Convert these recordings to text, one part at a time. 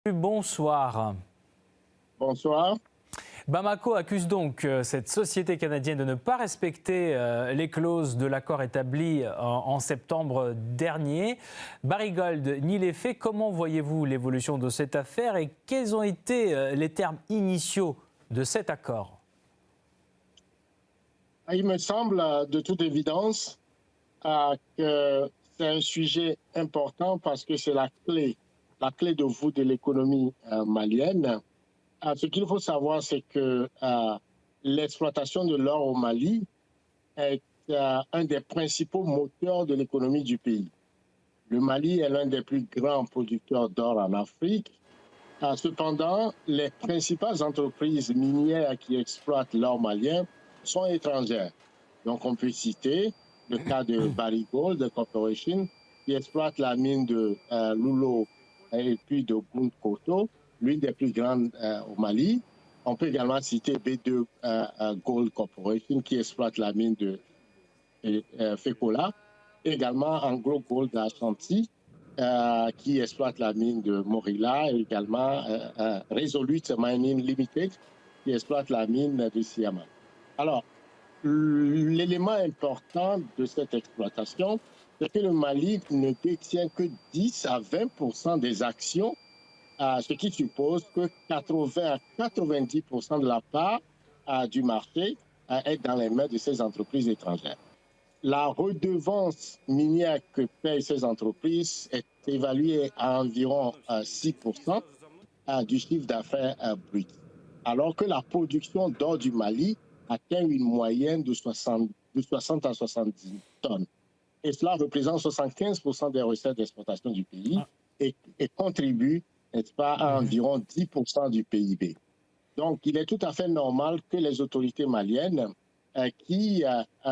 Bonsoir. Bonsoir. Bamako accuse donc cette société canadienne de ne pas respecter les clauses de l'accord établi en septembre dernier. Barrick Gold nie les faits. Comment voyez-vous l'évolution de cette affaire et quels ont été les termes initiaux de cet accord? Il me semble de toute évidence que c'est un sujet important parce que c'est la clé de voûte de l'économie malienne. Ce qu'il faut savoir, c'est que l'exploitation de l'or au Mali est un des principaux moteurs de l'économie du pays. Le Mali est l'un des plus grands producteurs d'or en Afrique. Cependant, les principales entreprises minières qui exploitent l'or malien sont étrangères. Donc, on peut citer le cas de Barrick Gold Corporation, qui exploite la mine de Loulo et puis de Gounkoto, l'une des plus grandes au Mali. On peut également citer B2 Gold Corporation, qui exploite la mine de Fekola, et également Anglo Gold Ashanti, qui exploite la mine de Morila, et également Resolute Mining Limited, qui exploite la mine de Siama. Alors, l'élément important de cette exploitation, c'est que le Mali ne détient que 10 à 20% des actions, ce qui suppose que 80 à 90% de la part du marché est dans les mains de ces entreprises étrangères. La redevance minière que payent ces entreprises est évaluée à environ 6% du chiffre d'affaires brut, alors que la production d'or du Mali atteint une moyenne de 60 à 70 tonnes. Et cela représente 75% des recettes d'exportation du pays et contribue, n'est-ce pas, à environ 10% du PIB. Donc, il est tout à fait normal que les autorités maliennes qui,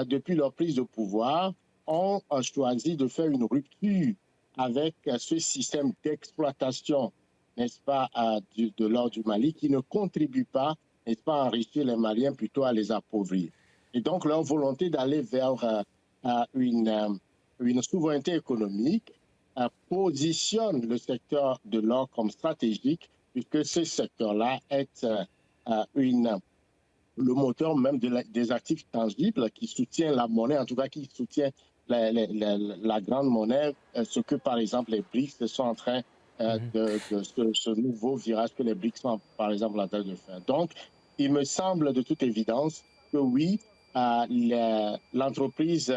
depuis leur prise de pouvoir, ont choisi de faire une rupture avec ce système d'exploitation, n'est-ce pas, de l'or du Mali, qui ne contribue pas, n'est-ce pas, à enrichir les Maliens, plutôt à les appauvrir. Et donc, leur volonté d'aller vers une souveraineté économique positionne le secteur de l'or comme stratégique, puisque ce secteur-là est le moteur même des actifs tangibles qui soutient la monnaie, en tout cas qui soutient la grande monnaie, ce que par exemple les BRICS sont en train de ce nouveau virage que les BRICS sont par exemple en train de faire. Donc, il me semble de toute évidence que oui, l'entreprise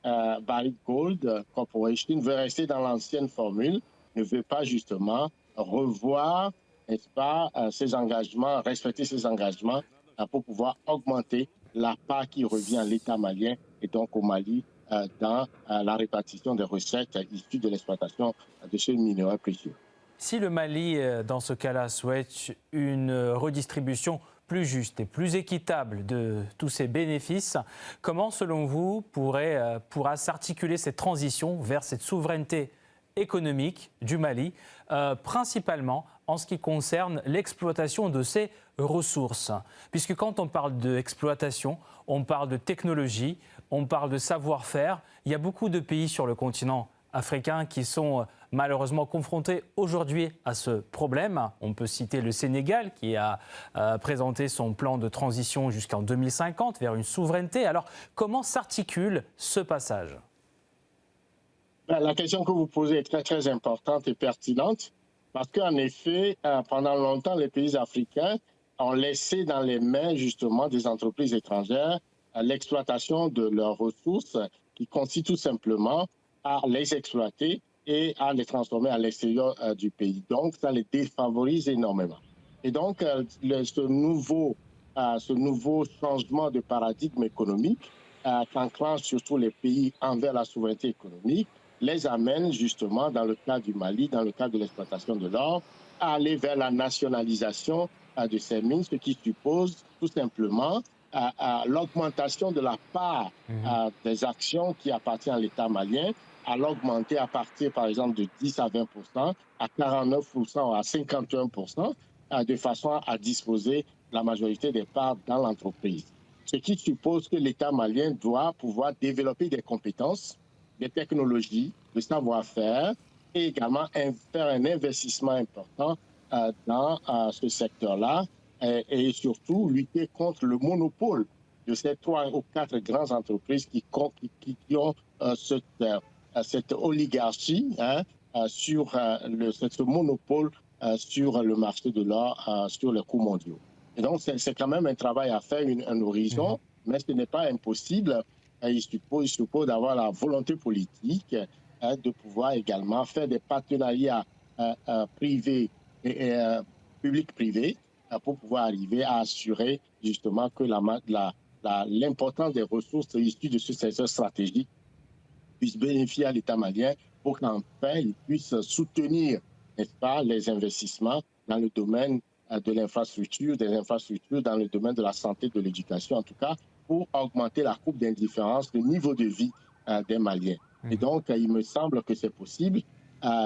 Barrick Gold Corporation veut rester dans l'ancienne formule, ne veut pas justement revoir, n'est-ce pas, ses engagements, respecter ses engagements pour pouvoir augmenter la part qui revient à l'État malien et donc au Mali dans la répartition des recettes issues de l'exploitation de ce minerai précieux. Si le Mali, dans ce cas-là, souhaite une redistribution plus juste et plus équitable de tous ces bénéfices, comment, selon vous, pourra s'articuler cette transition vers cette souveraineté économique du Mali, principalement en ce qui concerne l'exploitation de ses ressources? Puisque quand on parle d'exploitation, on parle de technologie, on parle de savoir-faire. Il y a beaucoup de pays sur le continent africain qui sont malheureusement confrontés aujourd'hui à ce problème. On peut citer le Sénégal qui a présenté son plan de transition jusqu'en 2050 vers une souveraineté. Alors, comment s'articule ce passage? La question que vous posez est très, très importante et pertinente parce qu'en effet, pendant longtemps, les pays africains ont laissé dans les mains justement des entreprises étrangères l'exploitation de leurs ressources qui consiste tout simplement à les exploiter et à les transformer à l'extérieur du pays. Donc, ça les défavorise énormément. Et donc, ce nouveau changement de paradigme économique qu'enclenchent surtout les pays envers la souveraineté économique les amène justement, dans le cas du Mali, dans le cas de l'exploitation de l'or, à aller vers la nationalisation de ces mines, ce qui suppose tout simplement l'augmentation de la part des actions qui appartiennent à l'État malien, à l'augmenter à partir, par exemple, de 10 à 20%, à 49% ou à 51%, de façon à disposer la majorité des parts dans l'entreprise. Ce qui suppose que l'État malien doit pouvoir développer des compétences, des technologies, le savoir-faire et également faire un investissement important dans ce secteur-là et surtout lutter contre le monopole de ces 3 ou 4 grandes entreprises qui ont cette oligarchie sur ce monopole sur le marché de l'or, sur les cours mondiaux. Et donc, c'est quand même un travail à faire, un horizon, mais ce n'est pas impossible. Il suppose d'avoir la volonté politique de pouvoir également faire des partenariats privés et public-privé pour pouvoir arriver à assurer justement que l'importance des ressources issues de ce secteur stratégique puisse bénéficier à l'État malien pour qu'enfin il puisse soutenir, n'est-ce pas, les investissements dans le domaine de l'infrastructure, des infrastructures dans le domaine de la santé, de l'éducation, en tout cas, pour augmenter la courbe d'indifférence, le niveau de vie des Maliens. Et donc, il me semble que c'est possible,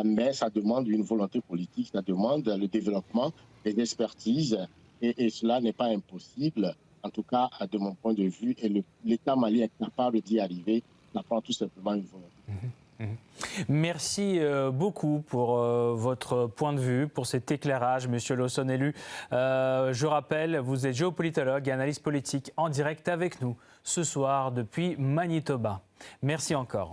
mais ça demande une volonté politique, ça demande le développement des expertises, et cela n'est pas impossible, en tout cas, de mon point de vue, et l'État malien est capable d'y arriver, ça prend tout simplement une volonté. Merci beaucoup pour votre point de vue, pour cet éclairage, Monsieur Lossonelu. Je rappelle, vous êtes géopolitologue et analyste politique en direct avec nous ce soir depuis Manitoba. Merci encore.